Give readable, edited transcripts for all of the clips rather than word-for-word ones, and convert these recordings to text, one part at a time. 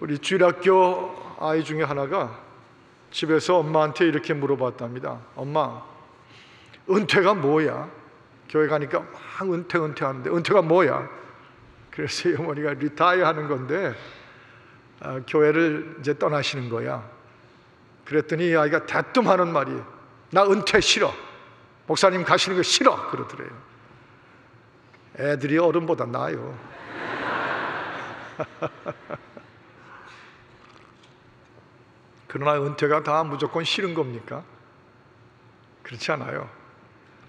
우리 주일학교 아이 중에 하나가 집에서 엄마한테 이렇게 물어봤답니다. 엄마, 은퇴가 뭐야? 교회 가니까 막 은퇴 하는데 은퇴가 뭐야? 그래서 이 어머니가 리타이어 하는 건데 교회를 이제 떠나시는 거야. 그랬더니 이 아이가 대뜸 하는 말이, 나 은퇴 싫어, 목사님 가시는 거 싫어, 그러더래요. 애들이 어른보다 나아요. 그러나 은퇴가 다 무조건 싫은 겁니까? 그렇지 않아요.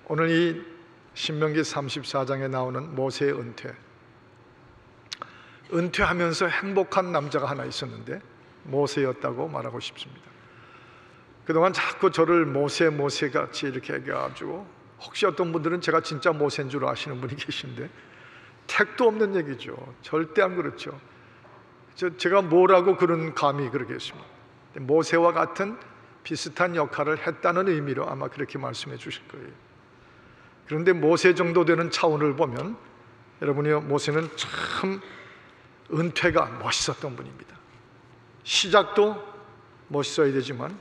오늘 이 신명기 34장에 나오는 모세의 은퇴하면서 행복한 남자가 하나 있었는데 모세였다고 말하고 싶습니다. 그동안 자꾸 저를 모세같이 이렇게 얘기해가지고, 혹시 어떤 분들은 제가 진짜 모세인 줄 아시는 분이 계신데 택도 없는 얘기죠. 절대 안 그렇죠. 제가 뭐라고 그런 감히 그러겠습니까? 모세와 같은 비슷한 역할을 했다는 의미로 아마 그렇게 말씀해 주실 거예요. 그런데 모세 정도 되는 차원을 보면 여러분이 모세는 참 은퇴가 멋있었던 분입니다. 시작도 멋있어야 되지만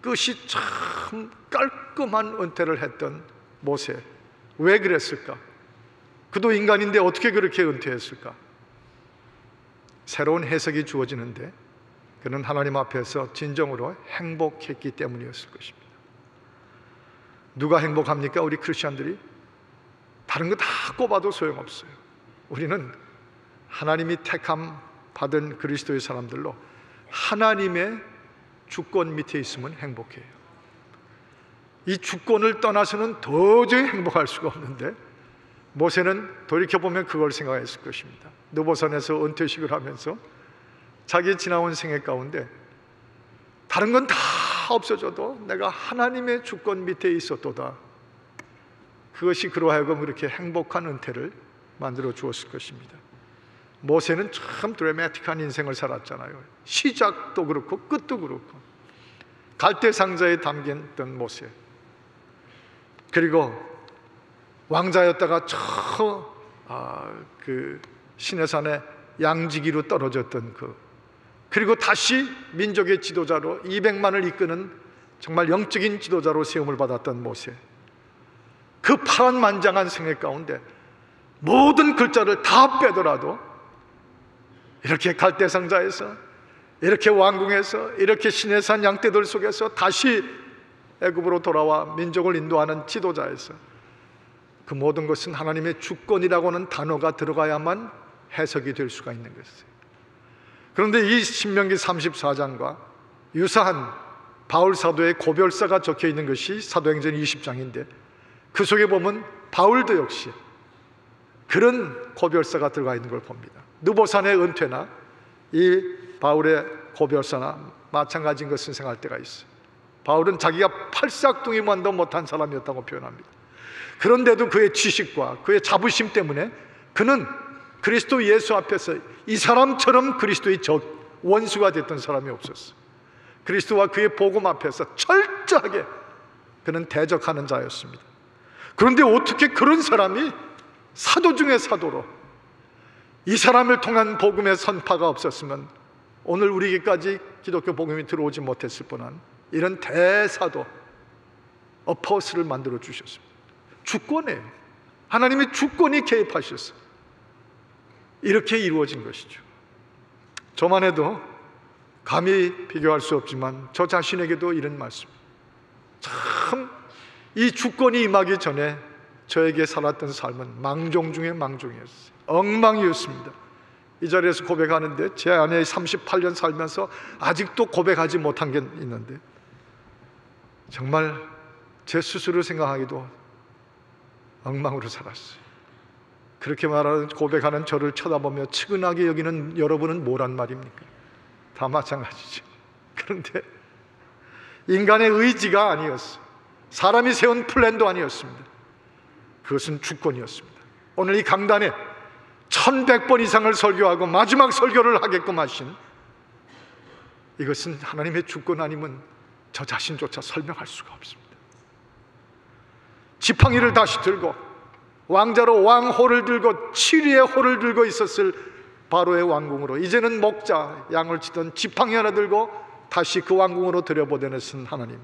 끝이 참 깔끔한 은퇴를 했던 모세. 왜 그랬을까? 그도 인간인데 어떻게 그렇게 은퇴했을까? 새로운 해석이 주어지는데 그는 하나님 앞에서 진정으로 행복했기 때문이었을 것입니다. 누가 행복합니까? 우리 크리스천들이. 다른 거 다 꼽아도 소용없어요. 우리는 하나님이 택함 받은 그리스도의 사람들로 하나님의 주권 밑에 있으면 행복해요. 이 주권을 떠나서는 도저히 행복할 수가 없는데 모세는 돌이켜보면 그걸 생각했을 것입니다. 느보산에서 은퇴식을 하면서 자기 지나온 생애 가운데 다른 건 다 없어져도 내가 하나님의 주권 밑에 있었도다. 그것이 그로 하여금 그렇게 행복한 은퇴를 만들어 주었을 것입니다. 모세는 참 드라마틱한 인생을 살았잖아요. 시작도 그렇고 끝도 그렇고. 갈대 상자에 담겼던 모세, 그리고 왕자였다가 그 시내산에 양지기로 떨어졌던 그리고 다시 민족의 지도자로 200만을 이끄는 정말 영적인 지도자로 세움을 받았던 모세. 그 파란만장한 생애 가운데 모든 글자를 다 빼더라도 이렇게 갈대상자에서, 이렇게 왕궁에서, 이렇게 시내산 양떼들 속에서 다시 애굽으로 돌아와 민족을 인도하는 지도자에서 그 모든 것은 하나님의 주권이라고 하는 단어가 들어가야만 해석이 될 수가 있는 것이에요. 그런데 이 신명기 34장과 유사한 바울 사도의 고별사가 적혀 있는 것이 사도행전 20장인데 그 속에 보면 바울도 역시 그런 고별사가 들어가 있는 걸 봅니다. 느보산의 은퇴나 이 바울의 고별사나 마찬가지인 것을 생각할 때가 있어요. 바울은 자기가 팔싹둥이만도 못한 사람이었다고 표현합니다. 그런데도 그의 지식과 그의 자부심 때문에 그는 그리스도 예수 앞에서 이 사람처럼 그리스도의 원수가 됐던 사람이 없었어요. 그리스도와 그의 복음 앞에서 철저하게 그는 대적하는 자였습니다. 그런데 어떻게 그런 사람이 사도 중에 사도로, 이 사람을 통한 복음의 선파가 없었으면 오늘 우리에게까지 기독교 복음이 들어오지 못했을 뻔한 이런 대사도 어퍼스를 만들어 주셨습니다. 주권이에요. 하나님의 주권이 개입하셨어요. 이렇게 이루어진 것이죠. 저만 해도 감히 비교할 수 없지만 저 자신에게도 이런 말씀, 참 이 주권이 임하기 전에 저에게 살았던 삶은 망종 중에 망종이었어요. 엉망이었습니다. 이 자리에서 고백하는데 제 안에 38년 살면서 아직도 고백하지 못한 게 있는데 정말 제 스스로 생각하기도 엉망으로 살았어요. 그렇게 말하는 고백하는 저를 쳐다보며 측은하게 여기는 여러분은 뭐란 말입니까? 다 마찬가지죠. 그런데 인간의 의지가 아니었어요. 사람이 세운 플랜도 아니었습니다. 그것은 주권이었습니다. 오늘 이 강단에 1100번 이상을 설교하고 마지막 설교를 하게끔 하신 이것은 하나님의 주권 아니면 저 자신조차 설명할 수가 없습니다. 지팡이를 다시 들고 왕자로 왕호를 들고 치리의 호를 들고 있었을 바로의 왕궁으로, 이제는 목자 양을 치던 지팡이 하나 들고 다시 그 왕궁으로 들여보내신 하나님.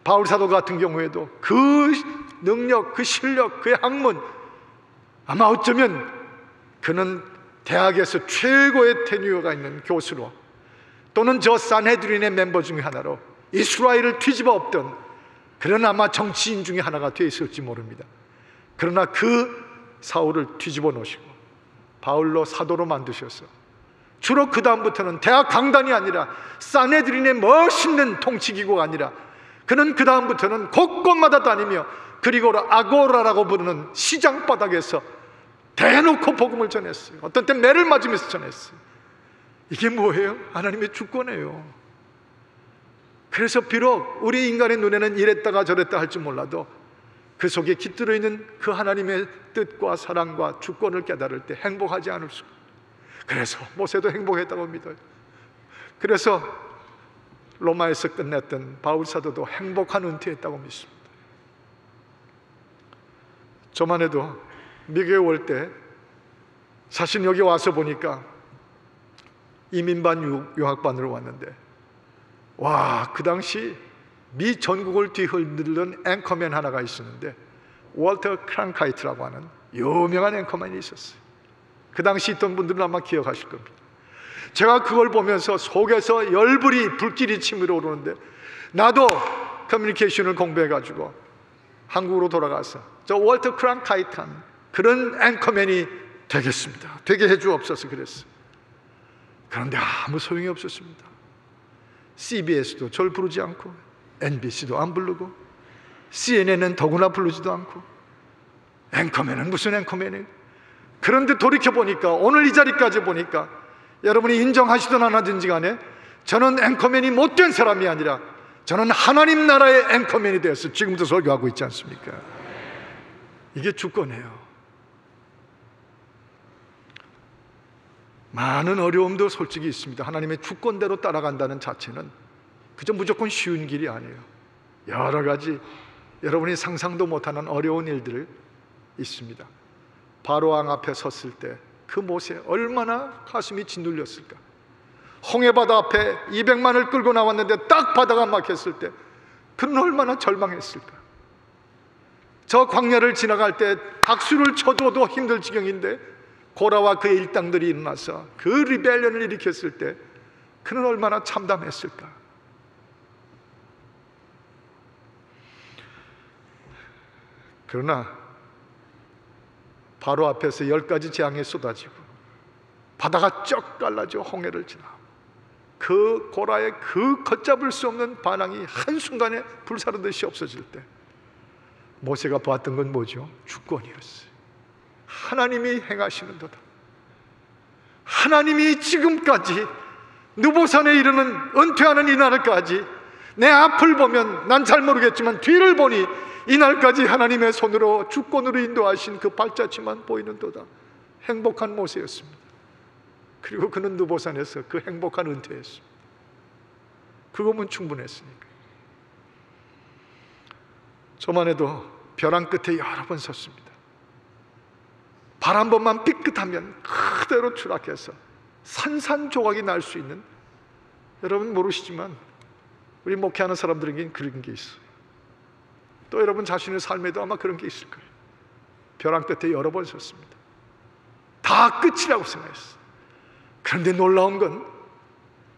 바울 사도 같은 경우에도 그 능력, 그 실력, 그의 학문, 아마 어쩌면 그는 대학에서 최고의 테뉴어가 있는 교수로, 또는 저 산헤드린의 멤버 중에 하나로 이스라엘을 뒤집어 엎던 그런 아마 정치인 중에 하나가 되어 있을지 모릅니다. 그러나 그 사울을 뒤집어 놓으시고 바울로 사도로 만드셔서 주로 그 다음부터는 대학 강단이 아니라 산헤드린의 멋있는 통치기구가 아니라 그는 그 다음부터는 곳곳마다 다니며 그리고 아고라라고 부르는 시장 바닥에서 대놓고 복음을 전했어요. 어떤 때 매를 맞으면서 전했어요. 이게 뭐예요? 하나님의 주권이에요. 그래서 비록 우리 인간의 눈에는 이랬다가 저랬다 할지 몰라도 그 속에 깃들어 있는 그 하나님의 뜻과 사랑과 주권을 깨달을 때 행복하지 않을 수. 그래서 모세도 행복했다고 믿어요. 그래서 로마에서 끝냈던 바울 사도도 행복한 은퇴했다고 믿습니다. 저만 해도 미국에 올 때 사실 여기 와서 보니까 이민반 유학반으로 왔는데, 와, 그 당시 미 전국을 뒤흔들던 앵커맨 하나가 있었는데 월터 크랑카이트라고 하는 유명한 앵커맨이 있었어요. 그 당시 있던 분들은 아마 기억하실 겁니다. 제가 그걸 보면서 속에서 열불이 불길이 치밀어 오르는데, 나도 커뮤니케이션을 공부해가지고 한국으로 돌아가서 저 월터 크랑카이트한 그런 앵커맨이 되겠습니다. 되게 해주옵소서 그랬어요. 그런데 아무 소용이 없었습니다. CBS도 절 부르지 않고, NBC도 안 부르고, CNN은 더구나 부르지도 않고, 앵커맨은 무슨 앵커맨이에요? 그런데 돌이켜보니까, 오늘 이 자리까지 보니까, 여러분이 인정하시든 안 하든지 간에 저는 앵커맨이 못된 사람이 아니라 저는 하나님 나라의 앵커맨이 되어서 지금도 설교하고 있지 않습니까? 이게 주권이에요. 많은 어려움도 솔직히 있습니다. 하나님의 주권대로 따라간다는 자체는 그저 무조건 쉬운 길이 아니에요. 여러 가지 여러분이 상상도 못하는 어려운 일들을 있습니다. 바로 왕 앞에 섰을 때 그 모세 얼마나 가슴이 짓눌렸을까. 홍해바다 앞에 200만을 끌고 나왔는데 딱 바다가 막혔을 때 그는 얼마나 절망했을까. 저 광야를 지나갈 때 박수를 쳐줘도 힘들 지경인데 고라와 그의 일당들이 일어나서 그 리벨런을 일으켰을 때 그는 얼마나 참담했을까. 그러나 바로 앞에서 10가지 재앙이 쏟아지고 바다가 쩍 갈라져 홍해를 지나 그 고라의 그 걷잡을 수 없는 반항이 한순간에 불사르듯이 없어질 때 모세가 보았던 건 뭐죠? 주권이었어요. 하나님이 행하시는도다. 하나님이 지금까지 느보산에 이르는 은퇴하는 이날까지 내 앞을 보면 난 잘 모르겠지만 뒤를 보니 이날까지 하나님의 손으로 주권으로 인도하신 그 발자취만 보이는도다. 행복한 모세였습니다. 그리고 그는 느보산에서 그 행복한 은퇴했습니다. 그거면 충분했으니까. 저만 해도 벼랑 끝에 여러 번 섰습니다. 발 한 번만 삐끗하면 그대로 추락해서 산산조각이 날 수 있는, 여러분 모르시지만 우리 목회하는 사람들에게는 그런 게 있어요. 또 여러분 자신의 삶에도 아마 그런 게 있을 거예요. 벼랑 끝에 여러 번 섰습니다. 다 끝이라고 생각했어요. 그런데 놀라운 건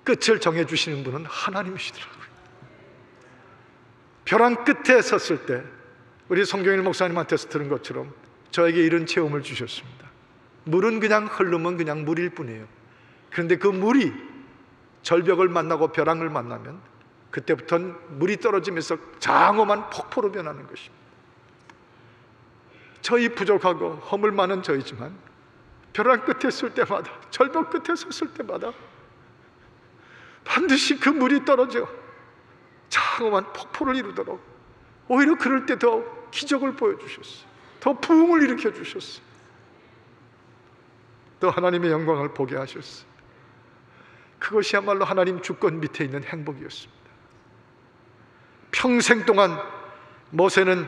끝을 정해주시는 분은 하나님이시더라고요. 벼랑 끝에 섰을 때 우리 송경일 목사님한테서 들은 것처럼 저에게 이런 체험을 주셨습니다. 물은 그냥 흐르면 그냥 물일 뿐이에요. 그런데 그 물이 절벽을 만나고 벼랑을 만나면 그때부터는 물이 떨어지면서 장엄한 폭포로 변하는 것입니다. 저희 부족하고 허물 많은 저이지만 벼랑 끝에 설 때마다, 절벽 끝에 섰을 때마다 반드시 그 물이 떨어져 장엄한 폭포를 이루도록 오히려 그럴 때 더 기적을 보여주셨어요. 더 부흥을 일으켜 주셨어요. 또 하나님의 영광을 보게 하셨어요. 그것이야말로 하나님 주권 밑에 있는 행복이었습니다. 평생 동안 모세는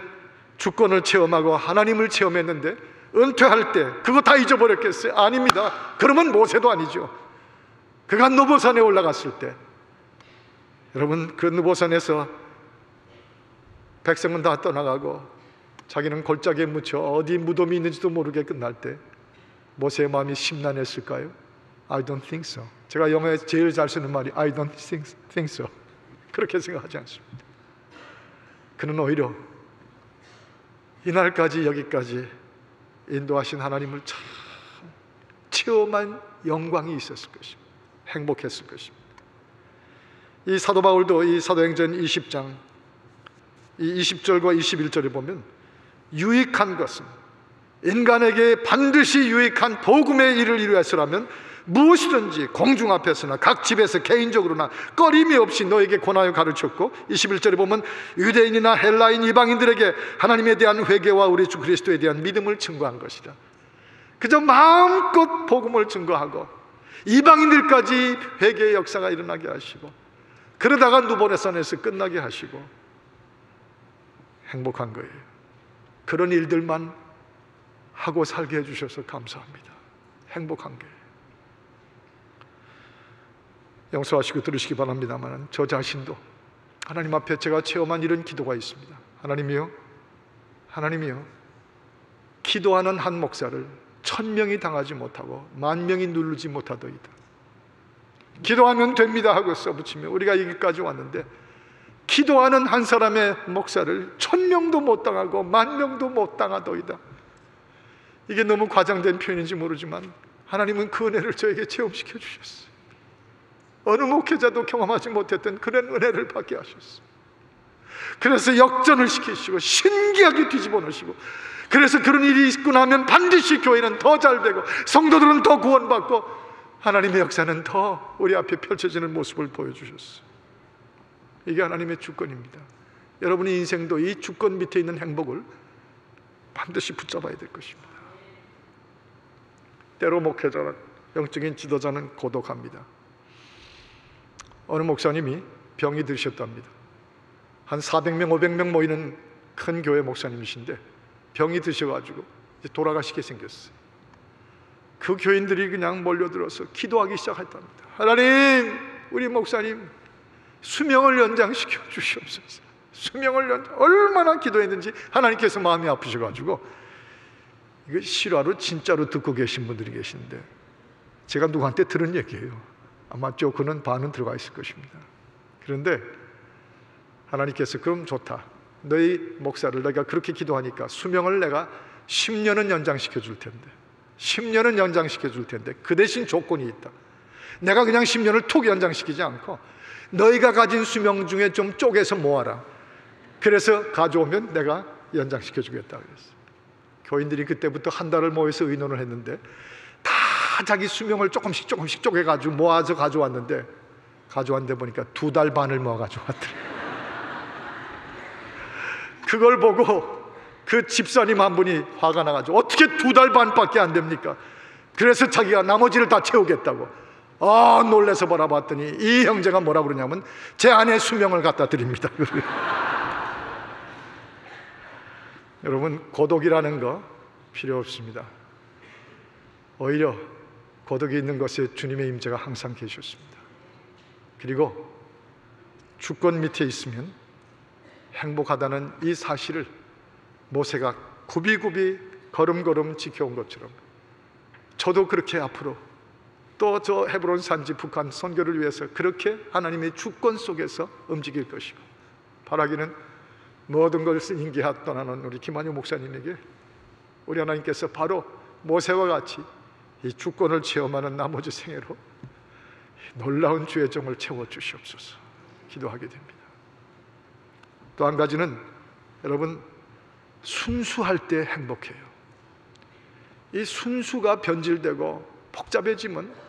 주권을 체험하고 하나님을 체험했는데 은퇴할 때 그거 다 잊어버렸겠어요? 아닙니다. 그러면 모세도 아니죠. 그가 느보산에 올라갔을 때, 여러분, 그 느보산에서 백성은 다 떠나가고 자기는 골짜기에 묻혀 어디 무덤이 있는지도 모르게 끝날 때 모세의 마음이 심란했을까요? I don't think so. 제가 영어에 제일 잘 쓰는 말이 I don't think so. 그렇게 생각하지 않습니다. 그는 오히려 이날까지 여기까지 인도하신 하나님을 참 체험한 영광이 있었을 것입니다. 행복했을 것입니다. 이 사도 바울도 이 사도행전 20장 이 20절과 21절에 보면 유익한 것은, 인간에게 반드시 유익한 복음의 일을 이루었으라면 무엇이든지 공중 앞에서나 각 집에서 개인적으로나 꺼림이 없이 너에게 권하여 가르쳤고, 21절에 보면 유대인이나 헬라인 이방인들에게 하나님에 대한 회개와 우리 주 그리스도에 대한 믿음을 증거한 것이다. 그저 마음껏 복음을 증거하고 이방인들까지 회개의 역사가 일어나게 하시고, 그러다가 누보네산에서 끝나게 하시고 행복한 거예요. 그런 일들만 하고 살게 해주셔서 감사합니다. 행복한 거예요. 용서하시고 들으시기 바랍니다만 저 자신도 하나님 앞에 제가 체험한 이런 기도가 있습니다. 하나님이요, 하나님이요, 기도하는 한 목사를 1000명이 당하지 못하고 10,000명이 누르지 못하더이다. 기도하면 됩니다 하고 써붙이며 우리가 여기까지 왔는데, 기도하는 한 사람의 목사를 1000명도 못 당하고 10,000명도 못 당하더이다. 이게 너무 과장된 표현인지 모르지만 하나님은 그 은혜를 저에게 체험시켜 주셨어요. 어느 목회자도 경험하지 못했던 그런 은혜를 받게 하셨어요. 그래서 역전을 시키시고 신기하게 뒤집어 놓으시고, 그래서 그런 일이 있고 나면 반드시 교회는 더 잘되고 성도들은 더 구원받고 하나님의 역사는 더 우리 앞에 펼쳐지는 모습을 보여주셨어요. 이게 하나님의 주권입니다. 여러분의 인생도 이 주권 밑에 있는 행복을 반드시 붙잡아야 될 것입니다. 때로 목회자는, 영적인 지도자는 고독합니다. 어느 목사님이 병이 드셨답니다. 한 400명, 500명 모이는 큰 교회 목사님이신데 병이 드셔가지고 이제 돌아가시게 생겼어요. 그 교인들이 그냥 몰려들어서 기도하기 시작했답니다. 하나님, 우리 목사님 수명을 연장시켜 주시옵소서. 수명을 얼마나 기도했는지 하나님께서 마음이 아프셔가지고, 이거 실화로 진짜로 듣고 계신 분들이 계신데 제가 누구한테 들은 얘기예요. 아마 조금은 반은 들어가 있을 것입니다. 그런데 하나님께서 그럼 좋다, 너희 목사를 내가 그렇게 기도하니까 수명을 내가 10년은 연장시켜 줄 텐데, 10년은 연장시켜 줄 텐데 그 대신 조건이 있다. 내가 그냥 10년을 툭 연장시키지 않고 너희가 가진 수명 중에 좀 쪼개서 모아라. 그래서 가져오면 내가 연장시켜 주겠다 그랬어요. 교인들이 그때부터 한 달을 모여서 의논을 했는데 다 자기 수명을 조금씩 쪼개가지고 모아서 가져왔는데 보니까 2달 반을 모아 가져왔더래요. 그걸 보고 그 집사님 한 분이 화가 나가지고 어떻게 2달 반밖에 안 됩니까? 그래서 자기가 나머지를 다 채우겠다고. 놀래서 바라봤더니 이 형제가 뭐라 그러냐면 제 아내 수명을 갖다 드립니다. 여러분, 고독이라는 거 필요 없습니다. 오히려 고독이 있는 것에 주님의 임재가 항상 계셨습니다. 그리고 주권 밑에 있으면 행복하다는 이 사실을 모세가 굽이굽이 걸음걸음 지켜온 것처럼 저도 그렇게 앞으로 또 저 헤브론 산지 북한 선교를 위해서 그렇게 하나님의 주권 속에서 움직일 것이고, 바라기는 모든 것을 인기하 떠나는 우리 김한효 목사님에게 우리 하나님께서 바로 모세와 같이 이 주권을 체험하는 나머지 생애로 놀라운 주의 정을 채워주시옵소서 기도하게 됩니다. 또 한 가지는 여러분, 순수할 때 행복해요. 이 순수가 변질되고 복잡해지면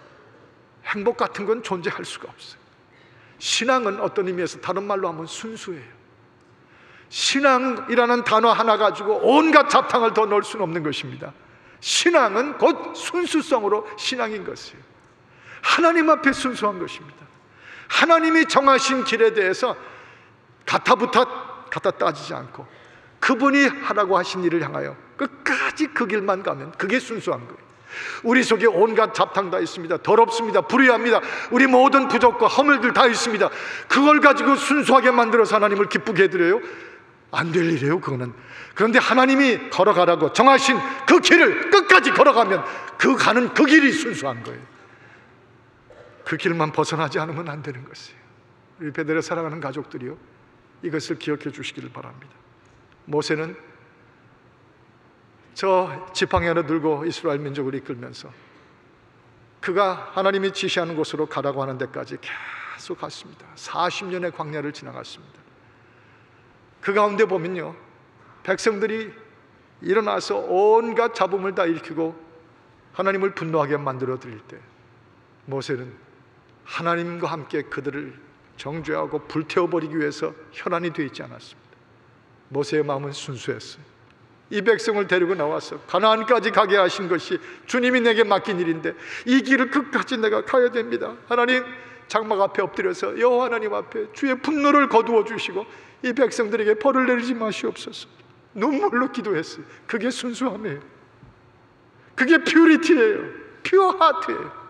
행복 같은 건 존재할 수가 없어요. 신앙은 어떤 의미에서 다른 말로 하면 순수해요. 신앙이라는 단어 하나 가지고 온갖 잡탕을 더 넣을 수는 없는 것입니다. 신앙은 곧 순수성으로 신앙인 것이에요. 하나님 앞에 순수한 것입니다. 하나님이 정하신 길에 대해서 갖다 따지지 않고 그분이 하라고 하신 일을 향하여 끝까지 끝까지 그 길만 가면 그게 순수한 거예요. 우리 속에 온갖 잡탕 다 있습니다. 더럽습니다. 불의합니다. 우리 모든 부족과 허물들 다 있습니다. 그걸 가지고 순수하게 만들어서 하나님을 기쁘게 해드려요? 안 될 일이에요, 그거는. 그런데 하나님이 걸어가라고 정하신 그 길을 끝까지 걸어가면 그 가는 그 길이 순수한 거예요. 그 길만 벗어나지 않으면 안 되는 것이에요. 우리 베델을 사랑하는 가족들이요, 이것을 기억해 주시기를 바랍니다. 모세는 저 지팡이 하나 들고 이스라엘 민족을 이끌면서 그가 하나님이 지시하는 곳으로 가라고 하는 데까지 계속 갔습니다. 40년의 광야를 지나갔습니다. 그 가운데 보면요, 백성들이 일어나서 온갖 잡음을 다 일으키고 하나님을 분노하게 만들어 드릴 때 모세는 하나님과 함께 그들을 정죄하고 불태워버리기 위해서 혈안이 되어 있지 않았습니다. 모세의 마음은 순수했어요. 이 백성을 데리고 나와서 가나안까지 가게 하신 것이 주님이 내게 맡긴 일인데 이 길을 끝까지 내가 가야 됩니다. 하나님, 장막 앞에 엎드려서 여호와 하나님 앞에 주의 분노를 거두어 주시고 이 백성들에게 벌을 내리지 마시옵소서. 눈물로 기도했어요. 그게 순수함이에요. 그게 퓨리티예요. 퓨어 하트예요.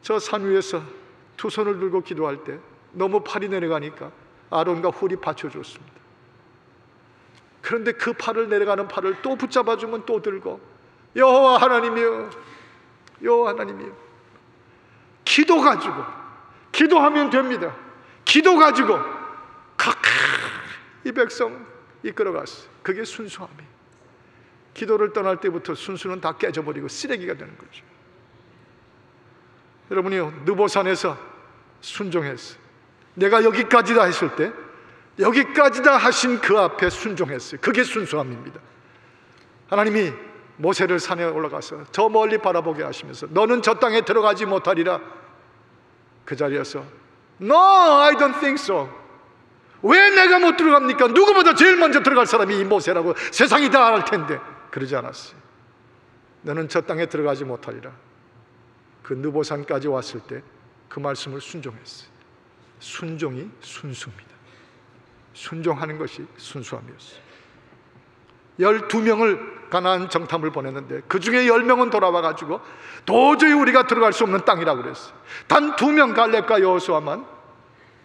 저 산 위에서 두 손을 들고 기도할 때 너무 팔이 내려가니까 아론과 훌이 받쳐줬습니다. 그런데 그 팔을, 내려가는 팔을 또 붙잡아주면 또 들고 여호와 하나님이여, 여호와 하나님이여. 기도 가지고, 기도하면 됩니다. 기도 가지고 이 백성 이끌어갔어요. 그게 순수함이에요. 기도를 떠날 때부터 순수는 다 깨져버리고 쓰레기가 되는 거죠. 여러분이요, 느보산에서 순종했어요. 내가 여기까지다 했을 때 여기까지다 하신 그 앞에 순종했어요. 그게 순수함입니다. 하나님이 모세를 산에 올라가서 저 멀리 바라보게 하시면서 너는 저 땅에 들어가지 못하리라. 그 자리에서 No, I don't think so. 왜 내가 못 들어갑니까? 누구보다 제일 먼저 들어갈 사람이 이 모세라고 세상이 다 알 텐데. 그러지 않았어요. 너는 저 땅에 들어가지 못하리라. 그 느보산까지 왔을 때 그 말씀을 순종했어요. 순종이 순수입니다. 순종하는 것이 순수함이었어요. 12명을 가나안 정탐을 보냈는데 그 중에 10명은 돌아와가지고 도저히 우리가 들어갈 수 없는 땅이라고 그랬어요. 단 2명 갈렙과 여호수아만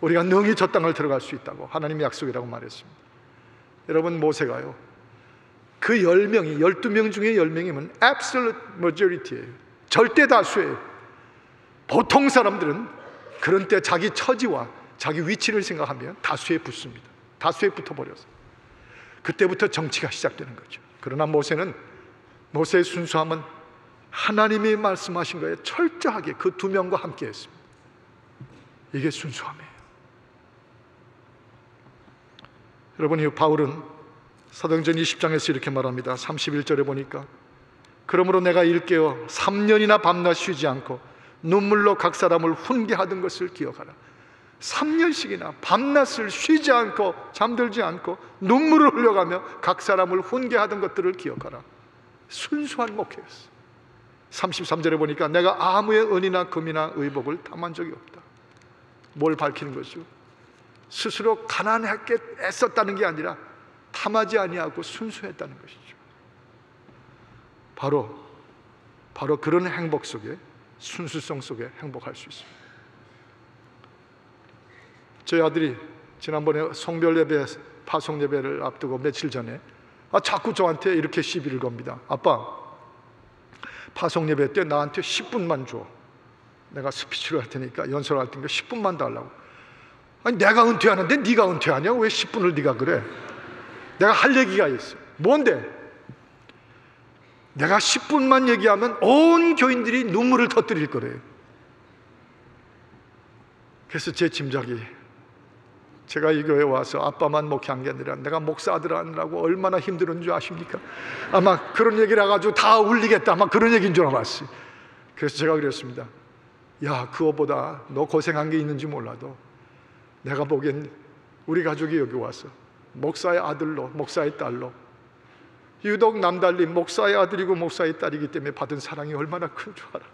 우리가 능히 저 땅을 들어갈 수 있다고 하나님의 약속이라고 말했습니다. 여러분, 모세가요, 그 10명이 12명 중에 10명이면 absolute majority예요. 절대 다수예요. 보통 사람들은 그런 때 자기 처지와 자기 위치를 생각하면 다수에 붙습니다. 다수에 붙어버려서 그때부터 정치가 시작되는 거죠. 그러나 모세의 순수함은 하나님이 말씀하신 거에 철저하게 그 2명과 함께 했습니다. 이게 순수함이에요. 여러분, 이 바울은 사도행전 20장에서 이렇게 말합니다. 31절에 보니까 그러므로 내가 일깨어 3년이나 밤낮 쉬지 않고 눈물로 각 사람을 훈계하던 것을 기억하라. 3년씩이나 밤낮을 쉬지 않고 잠들지 않고 눈물을 흘려가며 각 사람을 훈계하던 것들을 기억하라. 순수한 목회였어. 33절에 보니까 내가 아무의 은이나 금이나 의복을 탐한 적이 없다. 뭘 밝히는 거죠? 스스로 가난하게 애썼다는 게 아니라 탐하지 아니하고 순수했다는 것이죠. 바로 그런 행복 속에, 순수성 속에 행복할 수 있습니다. 저희 아들이 지난번에 성별 예배, 파송 예배를 앞두고 며칠 전에 자꾸 저한테 이렇게 시비를 겁니다. 아빠, 파송 예배 때 나한테 10분만 줘. 내가 스피치를 할 테니까, 연설할 테니까 10분만 달라고. 아니, 내가 은퇴하는데 네가 은퇴하냐? 왜 10분을 네가 그래? 내가 할 얘기가 있어. 뭔데? 내가 10분만 얘기하면 온 교인들이 눈물을 터뜨릴 거래요. 그래서 제 짐작이, 제가 이 교회에 와서 아빠만 목회한 게 아니라 내가 목사 아들 하느라고 얼마나 힘들은 줄 아십니까? 아마 그런 얘기를 해가지고 다 울리겠다, 아마 그런 얘기인 줄 알았어요. 그래서 제가 그랬습니다. 야, 그거보다 너 고생한 게 있는지 몰라도 내가 보기엔 우리 가족이 여기 와서 목사의 아들로, 목사의 딸로, 유독 남달리 목사의 아들이고 목사의 딸이기 때문에 받은 사랑이 얼마나 큰 줄 알아.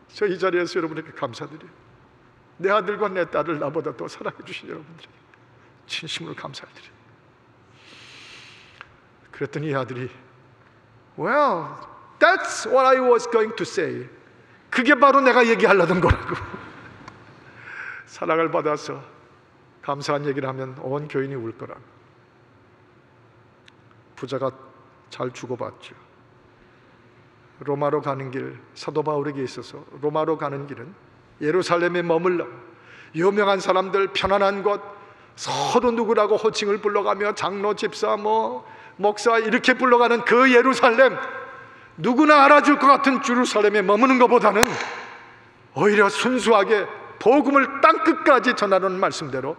저 이 자리에서 여러분에게 감사드려요. 내 아들과 내 딸을 나보다 더 사랑해 주신 여러분들 진심으로 감사드려요. 그랬더니 이 아들이 Well, that's what I was going to say. 그게 바로 내가 얘기하려던 거라고. 사랑을 받아서 감사한 얘기를 하면 온 교인이 울 거라고. 부자가 잘 주고받죠. 로마로 가는 길, 사도 바울에게 있어서 로마로 가는 길은 예루살렘에 머물러 유명한 사람들, 편안한 곳, 서로 누구라고 호칭을 불러가며 장로, 집사, 목사 이렇게 불러가는 그 예루살렘, 누구나 알아줄 것 같은 예루살렘에 머무는 것보다는 오히려 순수하게 복음을 땅끝까지 전하는 말씀대로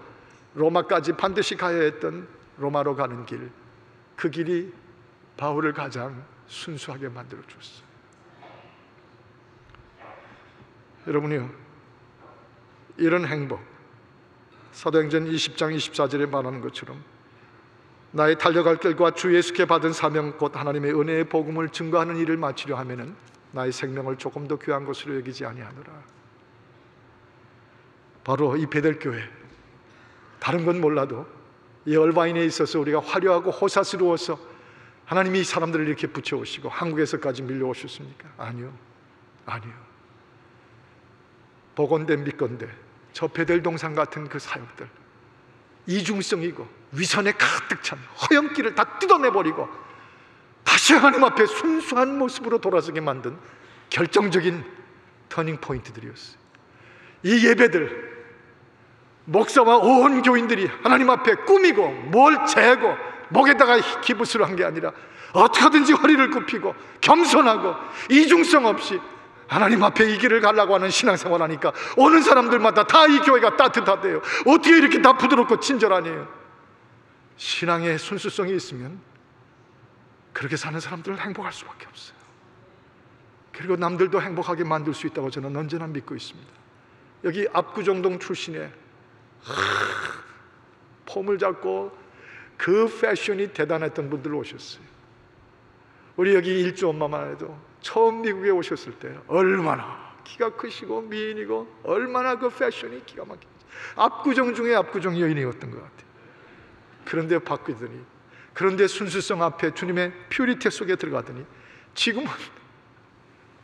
로마까지 반드시 가야 했던 로마로 가는 길, 그 길이 바울을 가장 순수하게 만들어 줬어요. 여러분이요, 이런 행복, 사도행전 20장 24절에 말하는 것처럼 나의 달려갈 길과 주 예수께 받은 사명 곧 하나님의 은혜의 복음을 증거하는 일을 마치려 하면은 나의 생명을 조금 더 귀한 것으로 여기지 아니하노라. 바로 이 베델교회, 다른 건 몰라도 이 얼바인에 있어서 우리가 화려하고 호사스러워서 하나님이 이 사람들을 이렇게 붙여오시고 한국에서까지 밀려오셨습니까? 아니요, 아니요. 보건대 믿건대 저 베델동산 같은 그 사역들, 이중성이고 위선에 가득 찬 허영기를 다 뜯어내버리고 다시 하나님 앞에 순수한 모습으로 돌아서게 만든 결정적인 터닝 포인트들이었어요. 이 예배들, 목사와 온 교인들이 하나님 앞에 꾸미고 뭘 재고 목에다가 기부스를 한 게 아니라 어떻게든지 허리를 굽히고 겸손하고 이중성 없이 하나님 앞에 이 길을 가려고 하는 신앙생활 하니까 오는 사람들마다 다 이 교회가 따뜻하대요. 어떻게 이렇게 다 부드럽고 친절하네요. 신앙의 순수성이 있으면 그렇게 사는 사람들은 행복할 수밖에 없어요. 그리고 남들도 행복하게 만들 수 있다고 저는 언제나 믿고 있습니다. 여기 압구정동 출신의 폼을 잡고 그 패션이 대단했던 분들 오셨어요. 우리 여기 일주 엄마만 해도 처음 미국에 오셨을 때 얼마나 키가 크시고 미인이고 얼마나 그 패션이 기가 막히지. 압구정 중에 압구정 여인이었던 것 같아요. 그런데 바뀌더니, 그런데 순수성 앞에 주님의 퓨리티 속에 들어가더니 지금은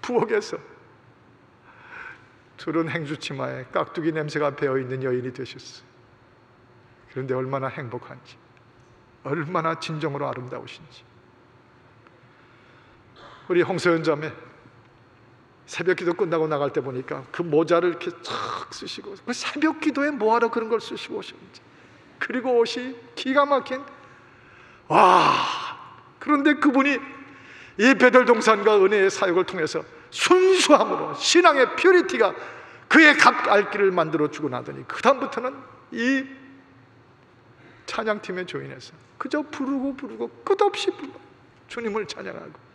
부엌에서 두른 행주치마에 깍두기 냄새가 배어있는 여인이 되셨어요. 그런데 얼마나 행복한지, 얼마나 진정으로 아름다우신지. 우리 홍서연 자매 새벽기도 끝나고 나갈 때 보니까 그 모자를 이렇게 착 쓰시고, 그 새벽기도에 뭐하러 그런 걸 쓰시고 오셨는지, 그리고 옷이 기가 막힌, 와! 그런데 그분이 이 베델동산과 은혜의 사역을 통해서 순수함으로 신앙의 퓨리티가 그의 갈길을 만들어주고 나더니 그 다음부터는 이 찬양팀의 조인에서 그저 부르고 끝없이 불러 주님을 찬양하고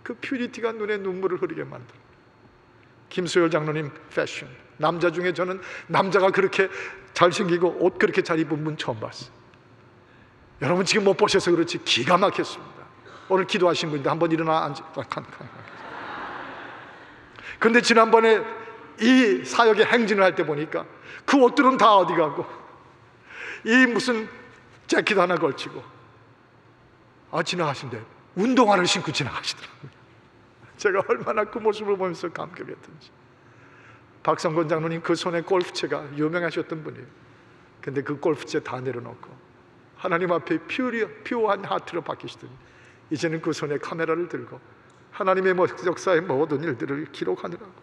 그 퓨리티가 눈에 눈물을 흐르게 만들어. 김소열 장로님 패션, 남자 중에 저는 남자가 그렇게 잘생기고 옷 그렇게 잘 입은 분 처음 봤어요. 여러분 지금 못 보셔서 그렇지 기가 막혔습니다. 오늘 기도하신 분인데 한번 일어나 앉아. 그런데 지난번에 이 사역의 행진을 할 때 보니까 그 옷들은 다 어디 가고 이 무슨 재킷 하나 걸치고 지나가신대 운동화를 신고 지나가시더라고요. 제가 얼마나 그 모습을 보면서 감격했던지. 박성권 장로님 그 손에 골프채가 유명하셨던 분이에요. 근데 그 골프채 다 내려놓고 하나님 앞에 퓨어한 하트로 바뀌시더니 이제는 그 손에 카메라를 들고 하나님의 역사의 모든 일들을 기록하느라고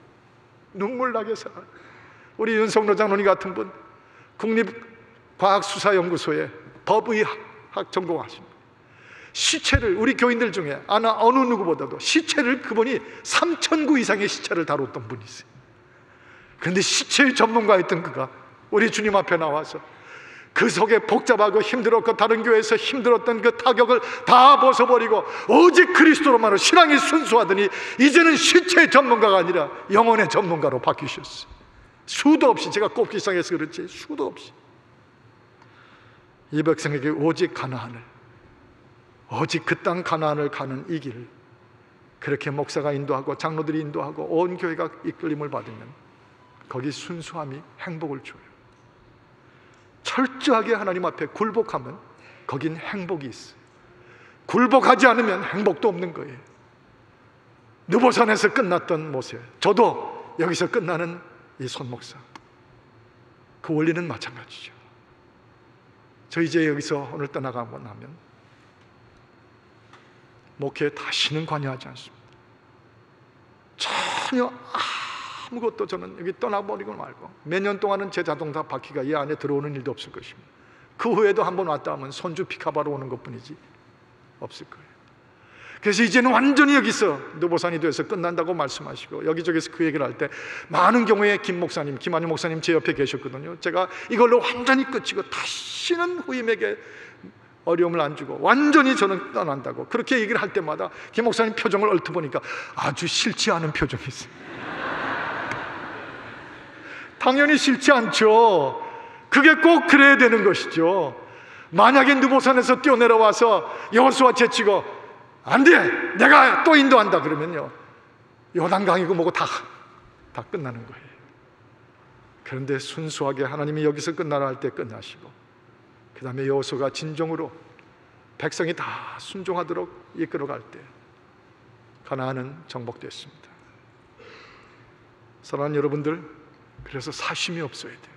눈물 나게 살아. 우리 윤석로 장로님 같은 분 국립과학수사연구소에 법의학 전공하십니다. 시체를, 우리 교인들 중에 어느 누구보다도 시체를, 그분이 3,000구 이상의 시체를 다뤘던 분이 있어요. 그런데 시체의 전문가였던 그가 우리 주님 앞에 나와서 그 속에 복잡하고 힘들었고 다른 교회에서 힘들었던 그 타격을 다 벗어버리고 오직 그리스도로만으로 신앙이 순수하더니 이제는 시체의 전문가가 아니라 영혼의 전문가로 바뀌셨어요. 수도 없이, 제가 꼽기 시작해서 그렇지 수도 없이 이 백성에게 오직 가나안을, 오직 그 땅 가나안을 가는 이 길을 그렇게 목사가 인도하고 장로들이 인도하고 온 교회가 이끌림을 받으면 거기 순수함이 행복을 줘요. 철저하게 하나님 앞에 굴복하면 거긴 행복이 있어요. 굴복하지 않으면 행복도 없는 거예요. 느보산에서 끝났던 모세, 저도 여기서 끝나는 이 손 목사, 그 원리는 마찬가지죠. 저 이제 여기서 오늘 떠나가고 나면 목회에 다시는 관여하지 않습니다. 전혀 아무것도 저는 여기 떠나버리고 말고 몇 년 동안은 제 자동차 바퀴가 이 안에 들어오는 일도 없을 것입니다. 그 후에도 한번 왔다 하면 손주 피카바로 오는 것뿐이지 없을 거예요. 그래서 이제는 완전히 여기서 느보산이 돼서 끝난다고 말씀하시고 여기저기서 그 얘기를 할 때 많은 경우에 김 목사님, 김한유 목사님 제 옆에 계셨거든요. 제가 이걸로 완전히 끝이고 다시는 후임에게 어려움을 안 주고 완전히 저는 떠난다고 그렇게 얘기를 할 때마다 김 목사님 표정을 얼핏 보니까 아주 싫지 않은 표정이 있어요. 당연히 싫지 않죠. 그게 꼭 그래야 되는 것이죠. 만약에 느보산에서 뛰어내려와서 여호수아 제치고 안 돼! 내가 또 인도한다 그러면요, 요단강이고 뭐고 다 끝나는 거예요. 그런데 순수하게 하나님이 여기서 끝나라 할 때 끝나시고 그 다음에 여호수아가 진정으로 백성이 다 순종하도록 이끌어갈 때 가나안은 정복됐습니다. 사랑하는 여러분들, 그래서 사심이 없어야 돼요.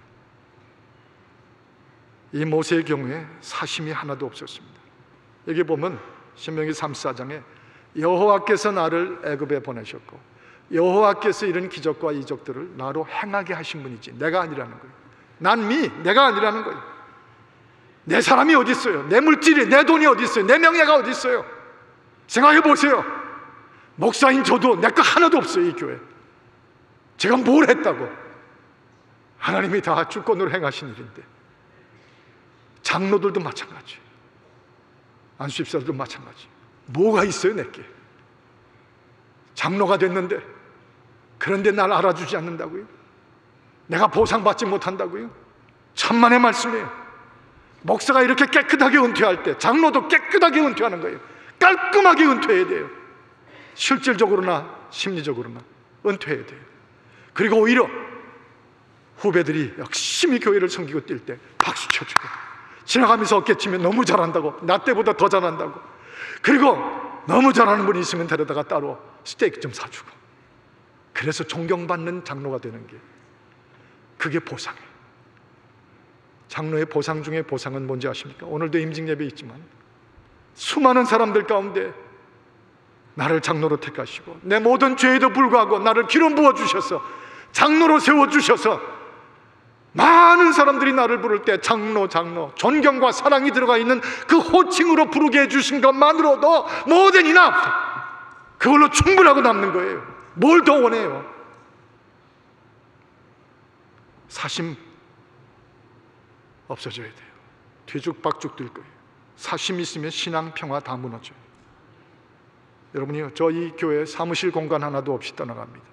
이 모세의 경우에 사심이 하나도 없었습니다. 여기 보면 신명기 34장에 여호와께서 나를 애굽에 보내셨고 여호와께서 이런 기적과 이적들을 나로 행하게 하신 분이지 내가 아니라는 거예요. 내가 아니라는 거예요. 내 사람이 어디 있어요? 내 물질이, 내 돈이 어디 있어요? 내 명예가 어디 있어요? 생각해 보세요. 목사인 저도 내 거 하나도 없어요. 이 교회 제가 뭘 했다고? 하나님이 다 주권으로 행하신 일인데, 장로들도 마찬가지예요. 안수집사들도 마찬가지. 뭐가 있어요 내게? 장로가 됐는데 그런데 날 알아주지 않는다고요? 내가 보상받지 못한다고요? 천만의 말씀이에요. 목사가 이렇게 깨끗하게 은퇴할 때 장로도 깨끗하게 은퇴하는 거예요. 깔끔하게 은퇴해야 돼요. 실질적으로나 심리적으로나 은퇴해야 돼요. 그리고 오히려 후배들이 열심히 교회를 섬기고 뛸 때 박수 쳐주고, 지나가면서 어깨치면 너무 잘한다고, 나 때보다 더 잘한다고, 그리고 너무 잘하는 분이 있으면 데려다가 따로 스테이크 좀 사주고, 그래서 존경받는 장로가 되는 게, 그게 보상이에요. 장로의 보상 중에 보상은 뭔지 아십니까? 오늘도 임직예배 있지만 수많은 사람들 가운데 나를 장로로 택하시고 내 모든 죄에도 불구하고 나를 기름 부어주셔서 장로로 세워주셔서 많은 사람들이 나를 부를 때 장로, 존경과 사랑이 들어가 있는 그 호칭으로 부르게 해주신 것만으로도 more than enough, 그걸로 충분하고 남는 거예요. 뭘 더 원해요? 사심 없어져야 돼요. 뒤죽박죽 들 거예요. 사심 있으면 신앙 평화 다 무너져요. 여러분이요, 저 이 교회 사무실 공간 하나도 없이 떠나갑니다.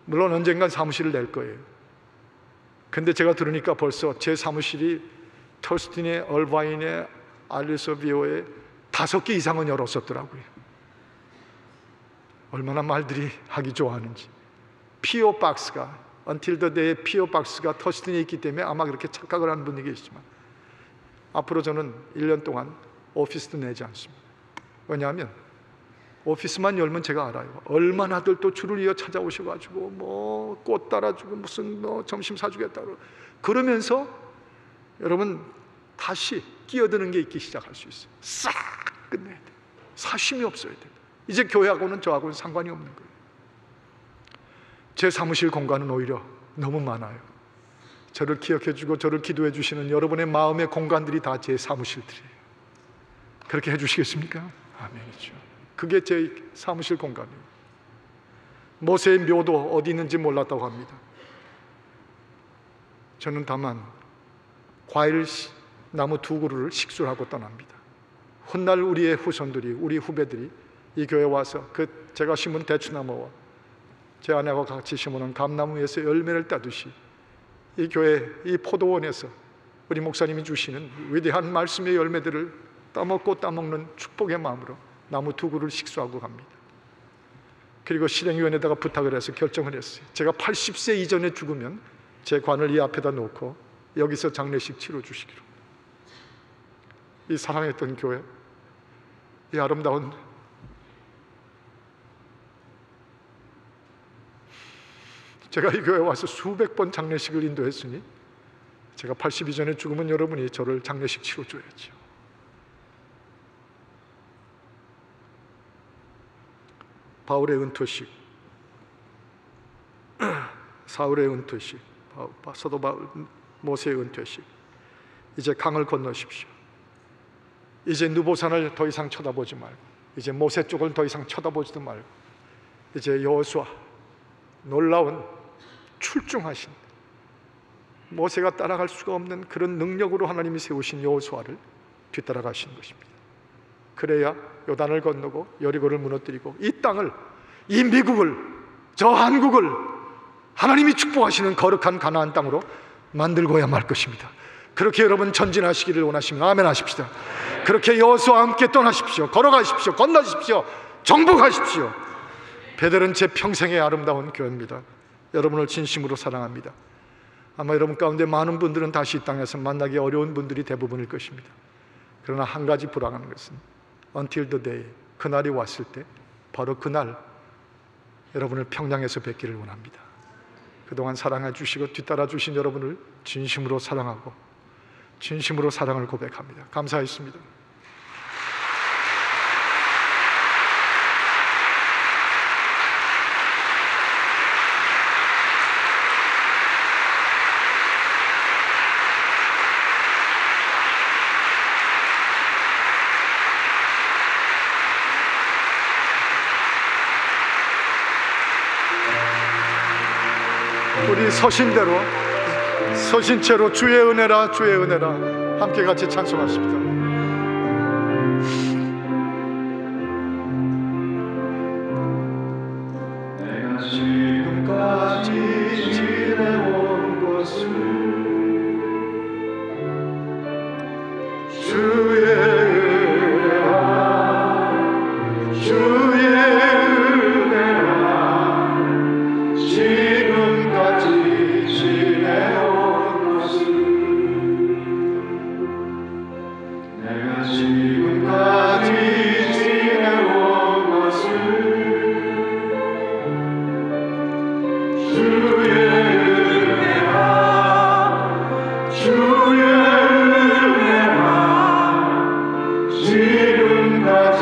물론 언젠간 사무실을 낼 거예요. 근데 제가 들으니까 벌써 제 사무실이 터스틴의, 얼바인의, 알리소비오의 5개 이상은 열었었더라고요. 얼마나 말들이 하기 좋아하는지. P.O. 박스가, Until the Day의 P.O. 박스가 터스틴에 있기 때문에 아마 그렇게 착각을 하는 분이 계시지만, 앞으로 저는 1년 동안 오피스도 내지 않습니다. 왜냐하면 오피스만 열면 제가 알아요. 얼마나들 또 줄을 이어 찾아오셔가지고 뭐 꽃 따라주고 무슨 뭐 점심 사주겠다고 그러면서 여러분 다시 끼어드는 게 있기 시작할 수 있어요. 싹 끝내야 돼요. 사심이 없어야 돼요. 이제 교회하고는 저하고는 상관이 없는 거예요. 제 사무실 공간은 오히려 너무 많아요. 저를 기억해주고 저를 기도해 주시는 여러분의 마음의 공간들이 다 제 사무실들이에요. 그렇게 해주시겠습니까? 아멘이죠. 그게 제 사무실 공간이에요. 모세의 묘도 어디 있는지 몰랐다고 합니다. 저는 다만 과일 나무 2그루를 식수하고 떠납니다. 훗날 우리의 후손들이, 우리 후배들이 이 교회에 와서 그 제가 심은 대추나무와 제 아내와 같이 심어놓은 감나무에서 열매를 따듯이 이 교회, 이 포도원에서 우리 목사님이 주시는 위대한 말씀의 열매들을 따먹고 따먹는 축복의 마음으로 나무 2그루를 식수하고 갑니다. 그리고 실행위원회에다가 부탁을 해서 결정을 했어요. 제가 80세 이전에 죽으면 제 관을 이 앞에다 놓고 여기서 장례식 치러 주시기로. 이 사랑했던 교회, 이 아름다운 제가 이 교회에 와서 수백 번 장례식을 인도했으니 제가 80이 전에 죽으면 여러분이 저를 장례식 치러줘야죠. 바울의 은퇴식, 사울의 은퇴식, 사도 바울, 모세의 은퇴식. 이제 강을 건너십시오. 이제 느보산을 더 이상 쳐다보지 말고, 이제 모세 쪽을 더 이상 쳐다보지도 말고, 이제 여호수아, 놀라운 출중하신, 모세가 따라갈 수가 없는 그런 능력으로 하나님이 세우신 여호수아를 뒤따라가시는 것입니다. 그래야 요단을 건너고 여리고를 무너뜨리고 이 땅을, 이 미국을, 저 한국을 하나님이 축복하시는 거룩한 가나안 땅으로 만들고야 말 것입니다. 그렇게 여러분 전진하시기를 원하시면 아멘 하십시다. 그렇게 여호수아와 함께 떠나십시오. 걸어가십시오. 건너십시오. 정복하십시오. 베델은 제 평생의 아름다운 교회입니다. 여러분을 진심으로 사랑합니다. 아마 여러분 가운데 많은 분들은 다시 이 땅에서 만나기 어려운 분들이 대부분일 것입니다. 그러나 한 가지 불안한 것은 Until the day, 그날이 왔을 때 바로 그날 여러분을 평양에서 뵙기를 원합니다. 그동안 사랑해 주시고 뒤따라 주신 여러분을 진심으로 사랑하고 진심으로 사랑을 고백합니다. 감사했습니다. 우리 서신채로 주의 은혜라 주의 은혜라 함께 같이 찬송하십니다. 내가 지금까지 지내온 것을 주의 은혜라 주의 은혜라 지금까지 지내온 것을 내가 지금까지 지내온 것을 주의 은혜라 주의 은혜라 지금까지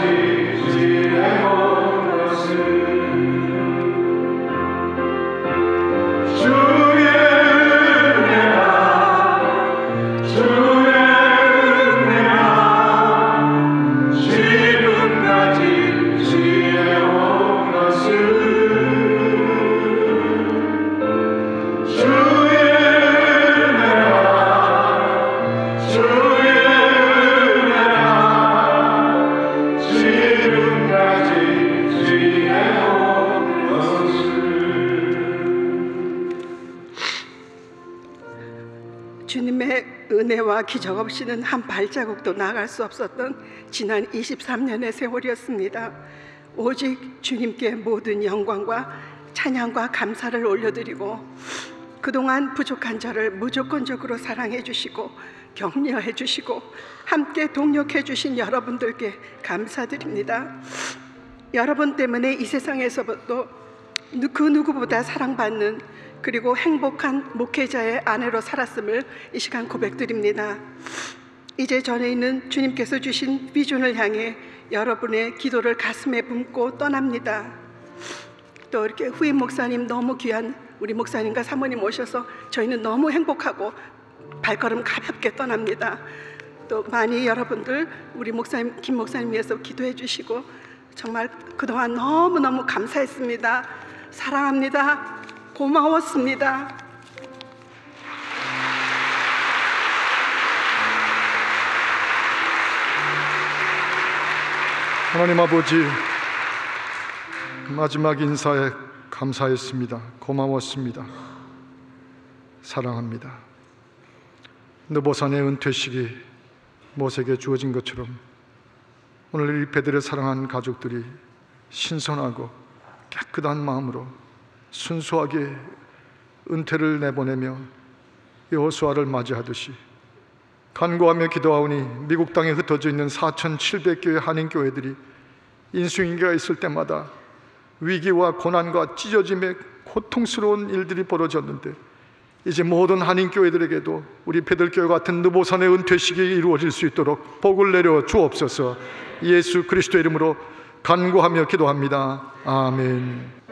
지내온 것을 주의 은혜라 주의 은혜라 지금까지 지내온 것을 주의 은혜라 주의 은혜라 지금까지 지내온 것을 주님의 은혜와 기적 없이는 한 발자국도 나갈 수 없었던 지난 23년의 세월이었습니다. 오직 주님께 모든 영광과 찬양과 감사를 올려드리고 그동안 부족한 저를 무조건적으로 사랑해 주시고 격려해 주시고 함께 동력해 주신 여러분들께 감사드립니다. 여러분 때문에 이 세상에서도 그 누구보다 사랑받는 그리고 행복한 목회자의 아내로 살았음을 이 시간 고백드립니다. 이제 전에 있는 주님께서 주신 비전을 향해 여러분의 기도를 가슴에 품고 떠납니다. 또 이렇게 후임 목사님, 너무 귀한 우리 목사님과 사모님 오셔서 저희는 너무 행복하고 발걸음 가볍게 떠납니다. 또 많이 여러분들 우리 목사님, 김 목사님 위해서 기도해 주시고 정말 그동안 너무너무 감사했습니다. 사랑합니다. 고마웠습니다. 하나님 아버지, 마지막 인사에 감사했습니다. 고마웠습니다. 사랑합니다. 느보산의 은퇴식이 모세에게 주어진 것처럼 오늘 이 베델을 사랑한 가족들이 신선하고 깨끗한 마음으로 순수하게 은퇴를 내보내며 여호수아를 맞이하듯이 간구하며 기도하오니 미국 땅에 흩어져 있는 4,700개의 한인교회들이 인수인계가 있을 때마다 위기와 고난과 찢어짐의 고통스러운 일들이 벌어졌는데, 이제 모든 한인교회들에게도 우리 베들교회 같은 느보산의 은퇴식이 이루어질 수 있도록 복을 내려 주옵소서. 예수 그리스도의 이름으로 간구하며 기도합니다. 아멘.